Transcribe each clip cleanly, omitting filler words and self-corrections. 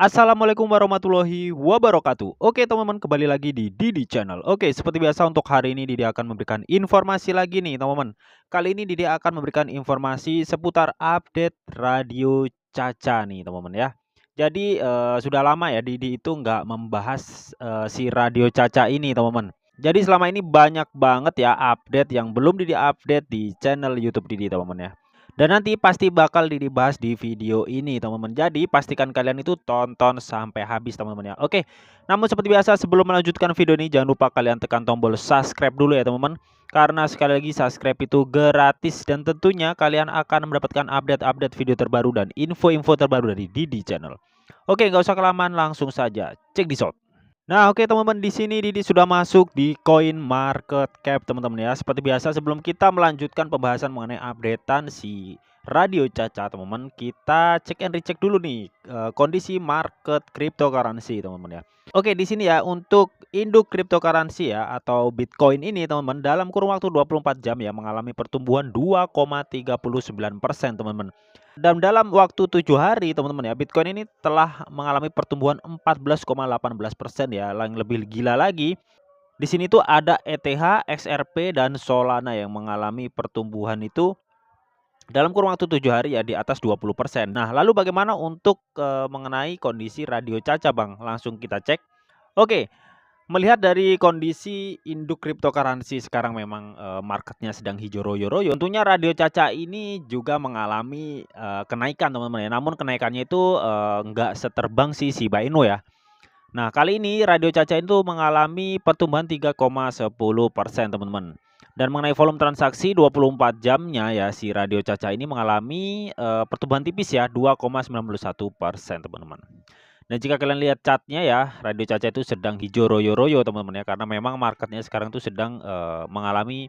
Assalamualaikum warahmatullahi wabarakatuh. Oke teman-teman, kembali lagi di Didi Channel. Oke, seperti biasa untuk hari ini Didi akan memberikan informasi lagi nih teman-teman. Kali ini Didi akan memberikan informasi seputar update Radio Caca nih teman-teman ya. Jadi sudah lama ya Didi itu nggak membahas si Radio Caca ini teman-teman. Jadi selama ini banyak banget ya update yang belum Didi update di channel YouTube Didi teman-teman ya. Dan nanti pasti bakal dibahas di video ini teman-teman. Jadi pastikan kalian itu tonton sampai habis teman-teman ya. Oke. Namun seperti biasa sebelum melanjutkan video ini jangan lupa kalian tekan tombol subscribe dulu ya teman-teman. Karena sekali lagi subscribe itu gratis dan tentunya kalian akan mendapatkan update-update video terbaru dan info-info terbaru dari Didi Channel. Oke, nggak usah kelamaan, langsung saja cek di shot. Nah, oke teman-teman, di sini Didi sudah masuk di Coin Market Cap teman-teman ya. Seperti biasa sebelum kita melanjutkan pembahasan mengenai updatean si Radio Caca teman-teman, kita cek and recheck dulu nih kondisi market cryptocurrency teman-teman ya. Oke, di sini ya untuk induk cryptocurrency ya atau Bitcoin ini teman-teman dalam kurun waktu 24 jam ya mengalami pertumbuhan 2,39% teman-teman. Dan dalam waktu 7 hari teman-teman ya, Bitcoin ini telah mengalami pertumbuhan 14,18% ya. Yang lebih gila lagi, di sini tuh ada ETH, XRP dan Solana yang mengalami pertumbuhan itu dalam kurun waktu 7 hari ya di atas 20%. Nah, lalu bagaimana untuk mengenai kondisi Radio Caca, Bang? Langsung kita cek. Oke. Melihat dari kondisi induk cryptocurrency sekarang memang, marketnya sedang hijau royo-royo, tentunya Radio Caca ini juga mengalami, kenaikan teman-teman ya, namun kenaikannya itu, nggak seterbang si Shiba Inu ya. Nah, kali ini Radio Caca itu mengalami pertumbuhan 3,10% teman-teman. Dan mengenai volume transaksi 24 jamnya ya, si Radio Caca ini mengalami, pertumbuhan tipis ya, 2,91% teman-teman. Dan jika kalian lihat chartnya ya, Radio Caca itu sedang hijau royo-royo teman-teman ya, karena memang marketnya sekarang itu sedang, mengalami,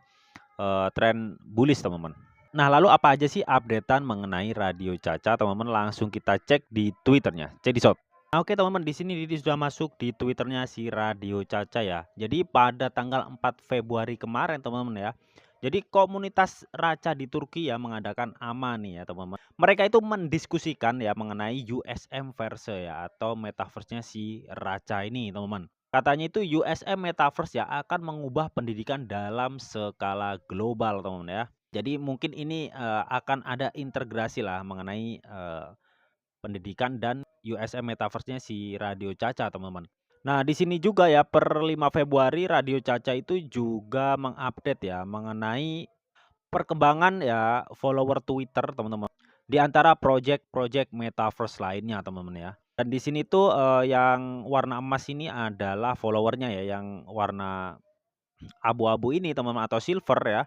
tren bullish teman-teman. Nah, lalu apa aja sih updatean mengenai Radio Caca teman-teman? Langsung kita cek di Twitternya, cek di shop. Nah, oke teman-teman, di sini Didi sudah masuk di Twitternya si Radio Caca ya. Jadi pada tanggal 4 Februari kemarin teman-teman ya. Jadi komunitas Raca di Turki ya mengadakan AMA nih ya teman-teman. Mereka itu mendiskusikan ya mengenai USM Verse ya atau metaverse-nya si Raca ini teman-teman. Katanya itu USM Metaverse ya akan mengubah pendidikan dalam skala global teman-teman ya. Jadi mungkin ini akan ada integrasi lah mengenai pendidikan dan USM Metaverse-nya si Radio Caca teman-teman. Nah, di sini juga ya per 5 Februari Radio Caca itu juga mengupdate ya mengenai perkembangan ya follower Twitter teman-teman. Di antara project-project metaverse lainnya teman-teman ya. Dan di sini tuh yang warna emas ini adalah followernya ya, yang warna abu-abu ini teman-teman atau silver ya.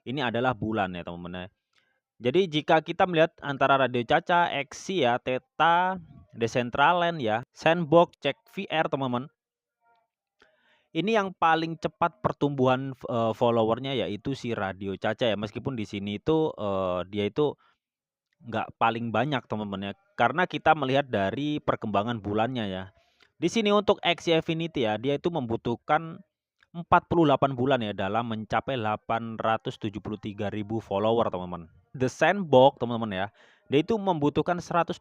Ini adalah bulan ya teman-teman ya. Jadi jika kita melihat antara Radio Caca, Exi ya, Theta, Decentraland ya, Sandbox, Cek VR teman-teman. Ini yang paling cepat pertumbuhan follower-nya yaitu si Radio Caca ya. Meskipun di sini itu dia itu nggak paling banyak teman-teman ya. Karena kita melihat dari perkembangan bulannya ya. Di sini untuk Axie Infinity ya, dia itu membutuhkan 48 bulan ya dalam mencapai 873.000 follower teman-teman. The Sandbox teman-teman ya, dia itu membutuhkan 125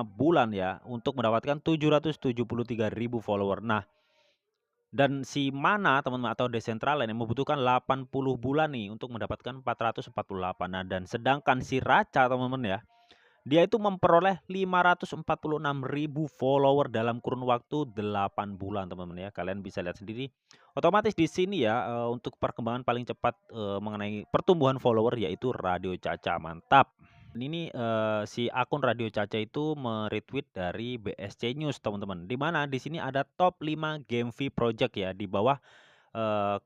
bulan ya untuk mendapatkan 773.000 follower. Nah, dan si Mana teman-teman atau Decentraland yang membutuhkan 80 bulan nih untuk mendapatkan 448. Nah, dan sedangkan si Raca teman-teman ya, dia itu memperoleh 546.000 follower dalam kurun waktu 8 bulan teman-teman ya. Kalian bisa lihat sendiri. Otomatis di sini ya untuk perkembangan paling cepat mengenai pertumbuhan follower yaitu Radio Caca. Mantap. Ini si akun Radio Caca itu me-retweet dari BSC News teman-teman. Di mana di sini ada top 5 GameFi project ya di bawah eh,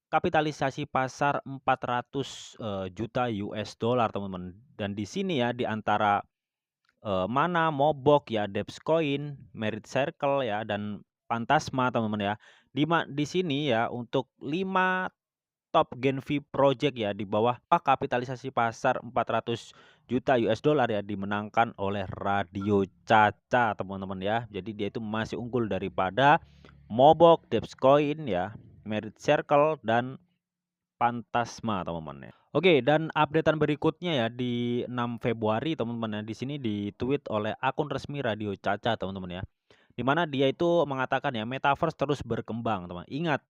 kapitalisasi pasar 400 juta US dollar teman-teman. Dan di sini ya di antara Mana, Mobok ya, Depscoin, Merit Circle ya dan Fantasma teman-teman ya. Di sini ya untuk 5 top GameFi project ya di bawah kapitalisasi pasar 400 juta US dollar ya dimenangkan oleh Radio Caca teman-teman ya. Jadi dia itu masih unggul daripada Mobok, Depscoin ya, Merit Circle dan Phantasma, teman-teman ya. Oke, dan updatean berikutnya ya di 6 Februari, teman-teman ya. Di sini di-tweet oleh akun resmi Radio Caca, teman-teman ya. Di mana dia itu mengatakan ya, metaverse terus berkembang, teman. Ingat,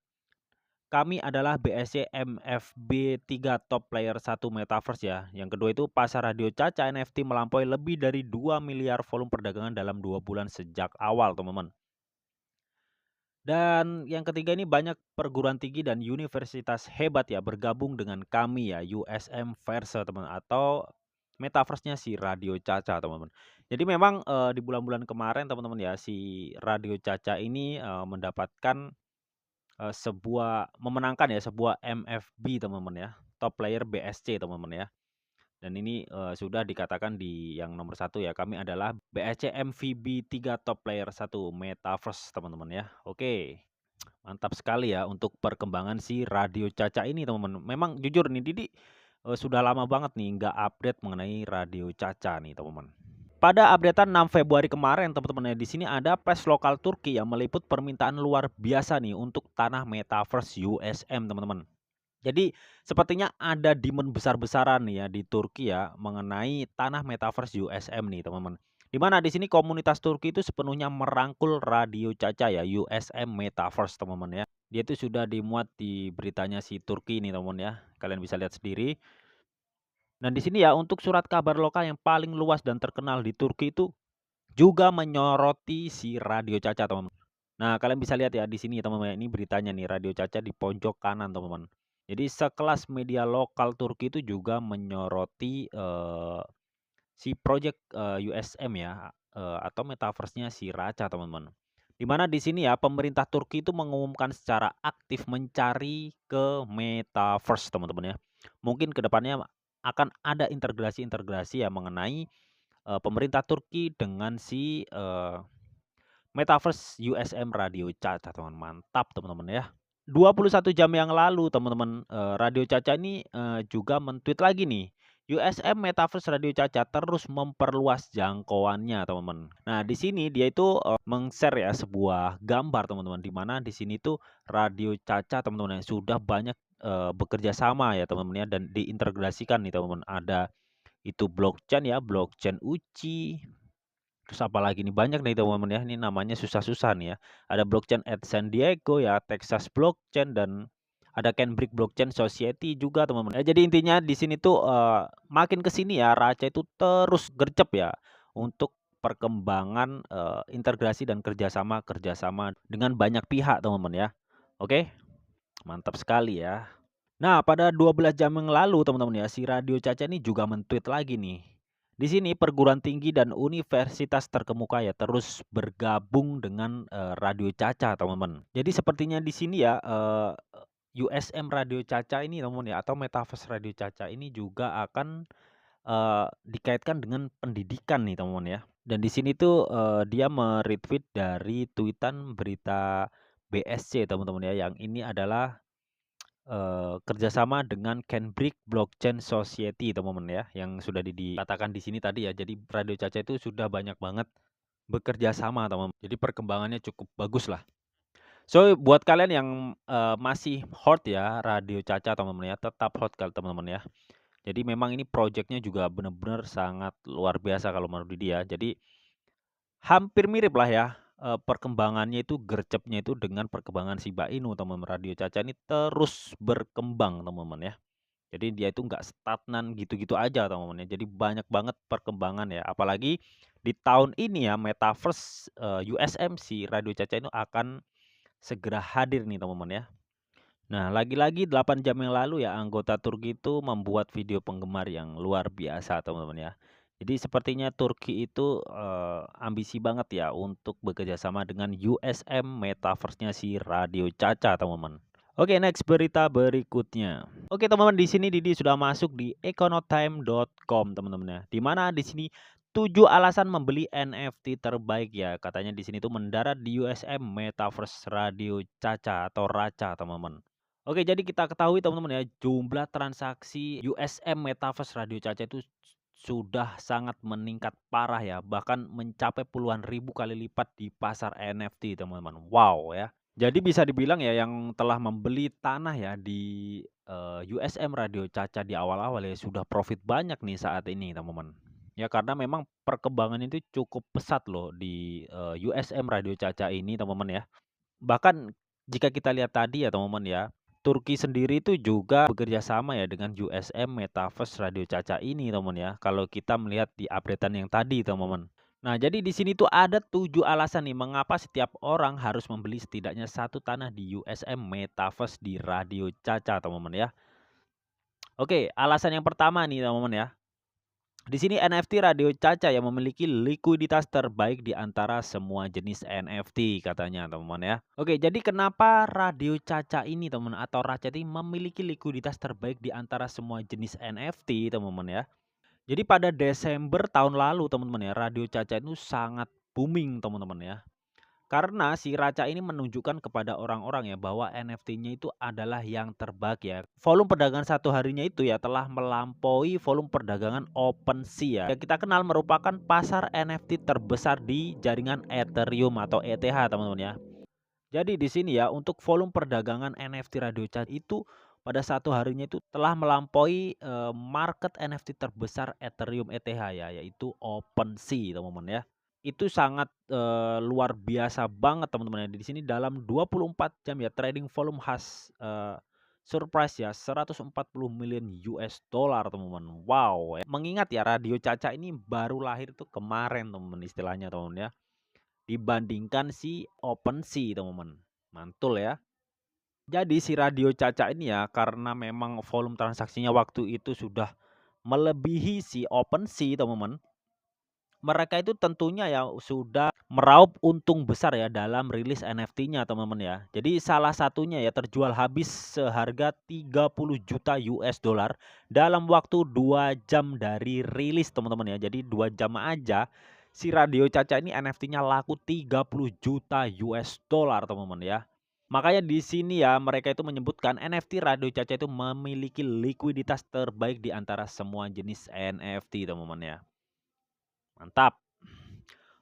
kami adalah BSC MFB3 top player 1 metaverse ya. Yang kedua itu pasar Radio Caca NFT melampaui lebih dari 2 miliar volume perdagangan dalam 2 bulan sejak awal, teman-teman. Dan yang ketiga ini banyak perguruan tinggi dan universitas hebat ya bergabung dengan kami ya, USM Verse, teman, atau metaverse-nya si Radio Caca, teman-teman. Jadi memang di bulan-bulan kemarin, teman-teman ya, si Radio Caca ini mendapatkan memenangkan ya sebuah MFB, teman-teman ya, top player BSC, teman-teman ya. Dan ini sudah dikatakan di yang nomor satu ya, kami adalah BSC MVB 3 top player 1 metaverse, teman-teman ya. Oke, mantap sekali ya untuk perkembangan si Radio Caca ini, teman-teman. Memang jujur nih Didi sudah lama banget nih nggak update mengenai Radio Caca nih, teman-teman. Pada updatean 6 Februari kemarin, teman-teman ya, di sini ada pes lokal Turki yang meliput permintaan luar biasa nih untuk tanah metaverse USM, teman-teman. Jadi sepertinya ada demand besar-besaran nih ya di Turki ya mengenai tanah metaverse USM nih, teman-teman. Di mana di sini komunitas Turki itu sepenuhnya merangkul Radio Caca ya, USM Metaverse, teman-teman ya. Dia itu sudah dimuat di beritanya si Turki ini, teman-teman ya. Kalian bisa lihat sendiri. Dan di sini ya untuk surat kabar lokal yang paling luas dan terkenal di Turki itu juga menyoroti si Radio Caca, teman-teman. Nah, kalian bisa lihat ya di sini, teman-teman. Ini beritanya nih, Radio Caca di pojok kanan, teman-teman. Jadi sekelas media lokal Turki itu juga menyoroti si project USM ya, atau metaverse-nya si Raca, teman-teman. Di mana di sini ya pemerintah Turki itu mengumumkan secara aktif mencari ke metaverse, teman-teman ya. Mungkin kedepannya akan ada integrasi-integrasi ya mengenai pemerintah Turki dengan si metaverse USM Radio Caca, teman. Mantap, teman-teman ya. 21 jam yang lalu, teman-teman, Radio Caca ini juga men-tweet lagi nih, USM Metaverse Radio Caca terus memperluas jangkauannya, teman-teman. Nah, di sini dia itu meng-share ya sebuah gambar, teman-teman, di mana di sini tuh Radio Caca, teman-teman, yang sudah banyak bekerja sama ya, teman-teman ya, dan diintegrasikan nih, teman-teman. Ada itu blockchain ya, blockchain UCI. Terus apalagi nih, banyak nih teman-teman ya, ini namanya susah-susah nih ya. Ada blockchain at San Diego ya, Texas Blockchain, dan ada Cambridge Blockchain Society juga, teman-teman. Ya, jadi intinya di sini tuh makin ke sini ya Raca itu terus gercep ya untuk perkembangan integrasi dan kerjasama dengan banyak pihak, teman-teman ya. Oke, mantap sekali ya. Nah, pada 12 jam yang lalu, teman-teman ya, si Radio Caca ini juga men-tweet lagi nih. Di sini perguruan tinggi dan universitas terkemuka ya terus bergabung dengan Radio Caca, teman-teman. Jadi sepertinya di sini ya USM Radio Caca ini, teman-teman ya, atau Metaverse Radio Caca ini juga akan dikaitkan dengan pendidikan nih, teman-teman ya. Dan di sini tuh dia me-retweet dari tweetan berita BSC, teman-teman ya, yang ini adalah kerjasama dengan Cambridge Blockchain Society, teman-teman ya, yang sudah dikatakan di sini tadi ya. Jadi Radio Caca itu sudah banyak banget bekerja sama, teman-teman. Jadi perkembangannya cukup bagus lah. So buat kalian yang masih hot ya Radio Caca, teman-teman ya, tetap hot kalau teman-teman ya. Jadi memang ini projectnya juga benar-benar sangat luar biasa kalau menurut dia. Jadi hampir mirip lah ya perkembangannya itu, gercepnya itu dengan perkembangan Shiba Inu, teman-teman. Radio Caca ini terus berkembang, teman-teman ya. Jadi dia itu nggak stagnan gitu-gitu aja, teman-teman ya. Jadi banyak banget perkembangan ya. Apalagi di tahun ini ya Metaverse USMC Radio Caca itu akan segera hadir nih, teman-teman ya. Nah, lagi-lagi 8 jam yang lalu ya anggota Turki itu membuat video penggemar yang luar biasa, teman-teman ya. Jadi sepertinya Turki itu ambisi banget ya untuk bekerja sama dengan USM Metaverse-nya si Radio Caca, teman-teman. Oke, next berita berikutnya. Oke, teman-teman, di sini Didi sudah masuk di econotime.com, teman-teman ya. Di mana di sini 7 alasan membeli NFT terbaik ya. Katanya di sini tuh mendarat di USM Metaverse Radio Caca atau Raca, teman-teman. Oke, jadi kita ketahui, teman-teman ya, jumlah transaksi USM Metaverse Radio Caca itu sudah sangat meningkat parah ya, bahkan mencapai puluhan ribu kali lipat di pasar NFT, teman-teman. Wow ya. Jadi bisa dibilang ya yang telah membeli tanah ya di, USM Radio Caca di awal-awal ya sudah profit banyak nih saat ini teman-teman. Ya karena memang perkembangan itu cukup pesat loh di, USM Radio Caca ini teman-teman ya. Bahkan jika kita lihat tadi ya teman-teman ya, Turki sendiri itu juga bekerja sama ya dengan USM Metaverse Radio Caca ini teman ya, kalau kita melihat di updatean yang tadi teman-teman. Nah, jadi di sini tuh ada 7 alasan nih mengapa setiap orang harus membeli setidaknya satu tanah di USM Metaverse di Radio Caca teman-teman ya. Oke, alasan yang pertama nih teman-teman ya. Di sini NFT Radio Caca yang memiliki likuiditas terbaik di antara semua jenis NFT katanya teman-teman ya. Oke, jadi kenapa Radio Caca ini teman atau Raca ini memiliki likuiditas terbaik di antara semua jenis NFT teman-teman ya. Jadi pada Desember tahun lalu teman-teman ya, Radio Caca itu sangat booming teman-teman ya. Karena si Raca ini menunjukkan kepada orang-orang ya bahwa NFT-nya itu adalah yang terbaik ya. Volume perdagangan satu harinya itu ya telah melampaui volume perdagangan OpenSea ya. Yang kita kenal merupakan pasar NFT terbesar di jaringan Ethereum atau ETH teman-teman ya. Jadi di sini ya untuk volume perdagangan NFT Radio Caca itu pada satu harinya itu telah melampaui market NFT terbesar Ethereum ETH ya, yaitu OpenSea teman-teman ya. Itu sangat, luar biasa banget teman-teman ya. Di sini dalam 24 jam ya trading volume khas, surprise ya $140 million teman-teman. Wow ya. Mengingat ya Radio Caca ini baru lahir tuh kemarin teman-teman istilahnya teman-teman ya. Dibandingkan si OpenSea teman-teman. Mantul ya. Jadi si Radio Caca ini ya karena memang volume transaksinya waktu itu sudah melebihi si OpenSea teman-teman. Mereka itu tentunya ya sudah meraup untung besar ya dalam rilis NFT-nya teman-teman ya. Jadi salah satunya ya terjual habis seharga 30 juta US dollar dalam waktu 2 jam dari rilis teman-teman ya. Jadi 2 jam aja si Radio Caca ini NFT-nya laku 30 juta US dollar teman-teman ya. Makanya di sini ya mereka itu menyebutkan NFT Radio Caca itu memiliki likuiditas terbaik di antara semua jenis NFT teman-teman ya. Mantap.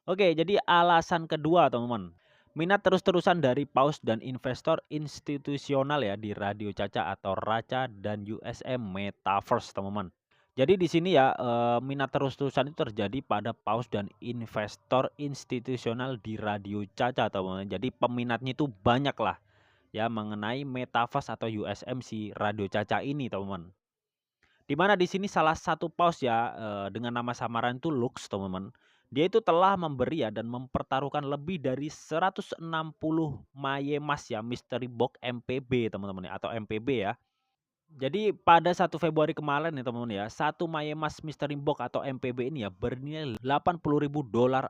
Oke, jadi alasan kedua teman-teman, minat terus-terusan dari paus dan investor institusional ya di Radio Caca atau Raca dan USM Metaverse teman-teman. Jadi di sini ya minat terus-terusan itu terjadi pada paus dan investor institusional di Radio Caca teman-teman. Jadi peminatnya itu banyak lah ya mengenai Metaverse atau USM si Radio Caca ini teman-teman. Di mana di sini salah satu paus ya, dengan nama samaran itu Lux teman-teman. Dia itu telah memberi ya dan mempertaruhkan lebih dari 160 Mayemas ya Mystery Box MPB teman-teman ya atau MPB ya. Jadi pada 1 Februari kemarin ya teman-teman ya, satu Mayemas Mystery Box atau MPB ini ya bernilai $80.000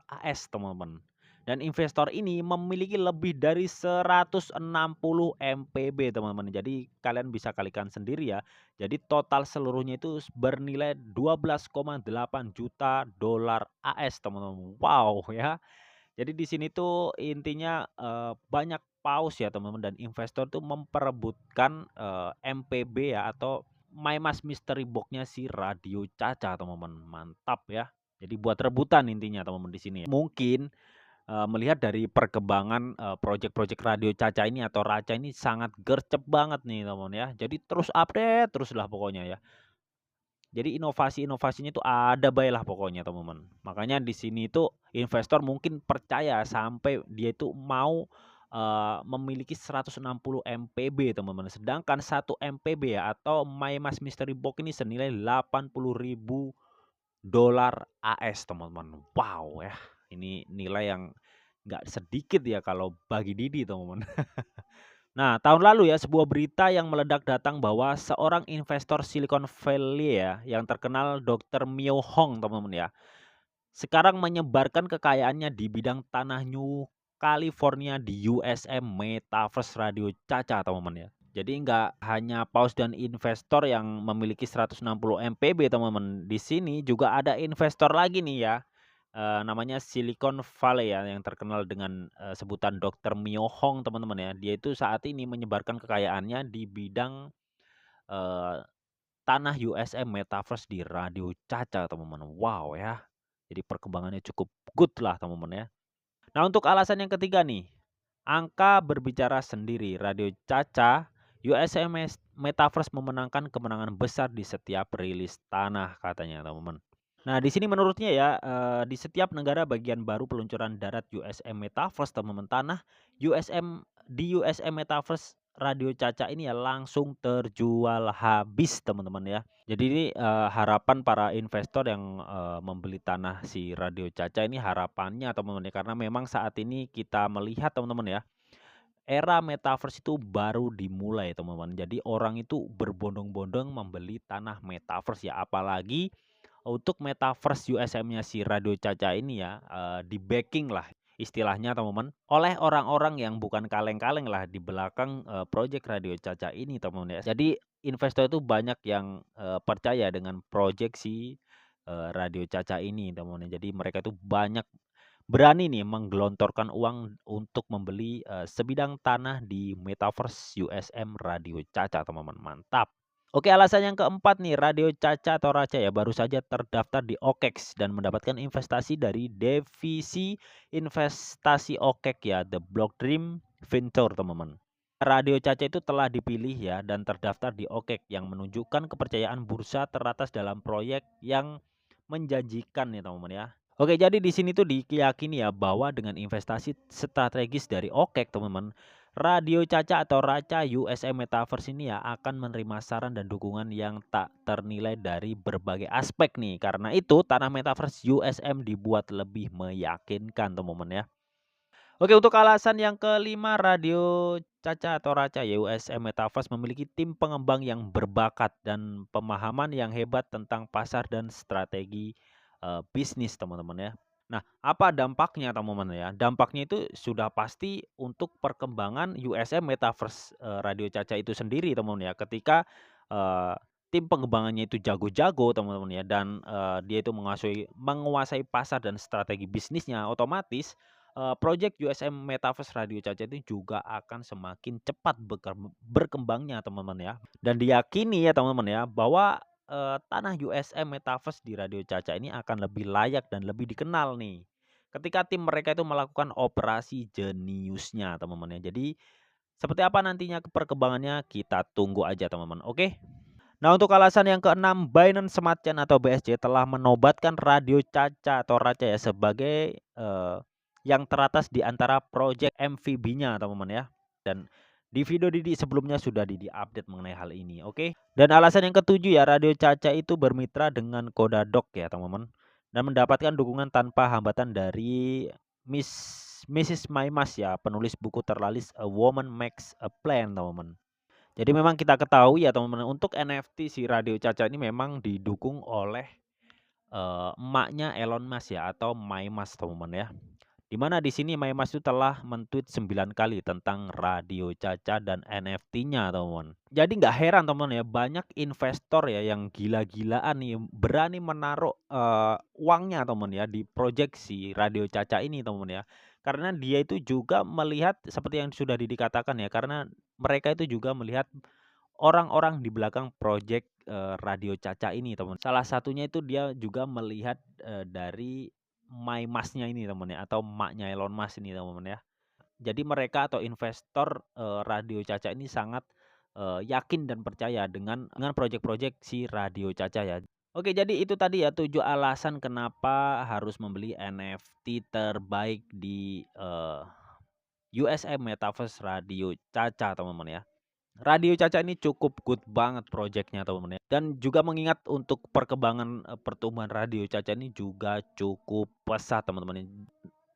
AS teman-teman. Dan investor ini memiliki lebih dari 160 MPB teman-teman. Jadi kalian bisa kalikan sendiri ya. Jadi total seluruhnya itu bernilai 12,8 juta dolar AS teman-teman. Wow ya. Jadi di sini tuh intinya, banyak paus ya teman-teman dan investor tuh memperebutkan, MPB ya atau MyMas Mystery Box-nya si Radio Caca teman-teman, mantap ya. Jadi buat rebutan intinya teman-teman di sini ya. Mungkin, melihat dari perkembangan, project-project Radio Caca ini atau Raca ini sangat gercep banget nih teman-teman ya. Jadi terus update teruslah pokoknya ya. Jadi inovasi-inovasinya itu ada bae lah pokoknya teman-teman. Makanya di sini itu investor mungkin percaya sampai dia itu mau, memiliki 160 MPB teman-teman. Sedangkan 1 MPB ya atau MyMas Mystery Box ini senilai $80.000 AS teman-teman. Wow ya, ini nilai yang nggak sedikit ya kalau bagi Didi teman-teman. Nah, tahun lalu ya sebuah berita yang meledak datang bahwa seorang investor Silicon Valley ya yang terkenal Dr. Mio Hong teman-teman ya. Sekarang menyebarkan kekayaannya di bidang tanah New California di USM Metaverse Radio Caca teman-teman ya. Jadi nggak hanya paus dan investor yang memiliki 160 MPB teman-teman. Di sini juga ada investor lagi nih ya, namanya Silicon Valley ya yang terkenal dengan, sebutan Dr. Mio Hong teman-teman ya. Dia itu saat ini menyebarkan kekayaannya di bidang, eee, tanah USM Metaverse di Radio Caca teman-teman. Wow ya, jadi perkembangannya cukup good lah teman-teman ya. Nah untuk alasan yang ketiga nih, Angka berbicara sendiri, Radio Caca, USM Metaverse memenangkan kemenangan besar di setiap rilis tanah katanya teman-teman. Nah, di sini menurutnya ya, di setiap negara bagian baru peluncuran darat USM Metaverse teman-teman, tanah USM Metaverse Radio Caca ini ya langsung terjual habis teman-teman ya. Jadi ini, harapan para investor yang, membeli tanah si Radio Caca ini harapannya teman-teman ya, karena memang saat ini kita melihat teman-teman ya, era Metaverse itu baru dimulai teman-teman. Jadi orang itu berbondong-bondong membeli tanah Metaverse ya, apalagi untuk Metaverse USM-nya si Radio Caca ini ya, di-backing lah istilahnya teman-teman, oleh orang-orang yang bukan kaleng-kaleng lah di belakang, project Radio Caca ini teman-teman ya. Jadi investor itu banyak yang, percaya dengan project si, Radio Caca ini teman-teman ya. Jadi mereka itu banyak berani nih menggelontorkan uang untuk membeli, sebidang tanah di Metaverse USM Radio Caca teman-teman, mantap. Oke, alasan yang keempat nih, Radio Caca atau Raca ya baru saja terdaftar di OKEX dan mendapatkan investasi dari divisi investasi OKEX ya, The Block Dream Venture teman-teman. Radio Caca itu telah dipilih ya dan terdaftar di OKEX yang menunjukkan kepercayaan bursa teratas dalam proyek yang menjanjikan nih teman-teman ya. Oke, jadi di sini tuh diyakini ya bahwa dengan investasi strategis dari OKEK teman-teman, Radio Caca atau Raca USM Metaverse ini ya akan menerima saran dan dukungan yang tak ternilai dari berbagai aspek nih. Karena itu tanah Metaverse USM dibuat lebih meyakinkan teman-teman ya. Oke, untuk alasan yang kelima, Radio Caca atau Raca ya USM Metaverse memiliki tim pengembang yang berbakat dan pemahaman yang hebat tentang pasar dan strategi bisnis teman-teman ya. Nah, apa dampaknya teman-teman ya? Dampaknya itu sudah pasti untuk perkembangan USM Metaverse Radio Caca itu sendiri teman-teman ya. Ketika eh, tim pengembangannya itu jago-jago teman-teman ya, dan dia itu menguasai pasar dan strategi bisnisnya, otomatis project USM Metaverse Radio Caca itu juga akan semakin cepat berkembangnya teman-teman ya. Dan diyakini ya teman-teman ya bahwa tanah USM Metaverse di Radio Caca ini akan lebih layak dan lebih dikenal nih. Ketika tim mereka itu melakukan operasi jeniusnya teman-teman ya. Jadi seperti apa nantinya perkembangannya kita tunggu aja teman-teman. Oke. Nah, untuk alasan yang keenam, Binance Smart Chain atau BSC telah menobatkan Radio Caca atau Raca ya sebagai yang teratas di antara project MVB-nya teman-teman ya. Dan di video Didi sebelumnya sudah Didi update mengenai hal ini, oke? Dan alasan yang ketujuh ya, Radio Caca itu bermitra dengan Kodadok ya teman-teman, dan mendapatkan dukungan tanpa hambatan dari Mrs. Maimas ya, penulis buku terlaris A Woman Makes a Plan teman-teman. Jadi memang kita ketahui ya teman-teman, untuk NFT si Radio Caca ini memang didukung oleh emaknya Elon Musk ya atau Maimas teman-teman ya. Di mana di sini Maimas itu telah men-tweet 9 kali tentang Radio Caca dan NFT-nya teman-teman. Jadi nggak heran teman-teman ya, banyak investor ya yang gila-gilaan nih berani menaruh uangnya teman-teman ya di proyek si Radio Caca ini teman-teman ya. Karena dia itu juga melihat seperti yang sudah dikatakan ya, karena mereka itu juga melihat orang-orang di belakang proyek Radio Caca ini teman. Salah satunya itu dia juga melihat dari Maimasnya ini teman ya, atau emaknya Elon Musk ini teman-teman ya. Jadi mereka atau investor Radio Caca ini sangat yakin dan percaya dengan proyek-proyek si Radio Caca ya. Oke, jadi itu tadi ya 7 alasan kenapa harus membeli NFT terbaik di USM Metaverse Radio Caca teman-teman ya. Radio Caca ini cukup good banget projectnya teman-teman ya. Dan juga mengingat untuk perkembangan pertumbuhan Radio Caca ini juga cukup pesat teman-teman.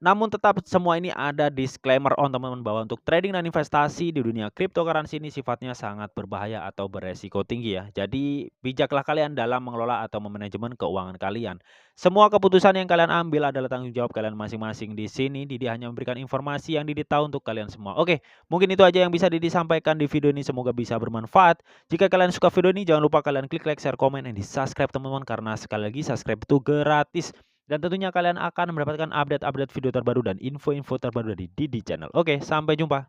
Namun tetap semua ini ada disclaimer on teman-teman bahwa untuk trading dan investasi di dunia cryptocurrency ini sifatnya sangat berbahaya atau beresiko tinggi ya. Jadi bijaklah kalian dalam mengelola atau memanajemen keuangan kalian. Semua keputusan yang kalian ambil adalah tanggung jawab kalian masing-masing. Di sini Didi hanya memberikan informasi yang Didi tahu untuk kalian semua. Oke, mungkin itu aja yang bisa Didi sampaikan di video ini, semoga bisa bermanfaat. Jika kalian suka video ini jangan lupa kalian klik like, share, komen, dan di subscribe teman-teman, karena sekali lagi subscribe itu gratis. Dan tentunya kalian akan mendapatkan update-update video terbaru dan info-info terbaru dari Didi Channel. Oke, sampai jumpa.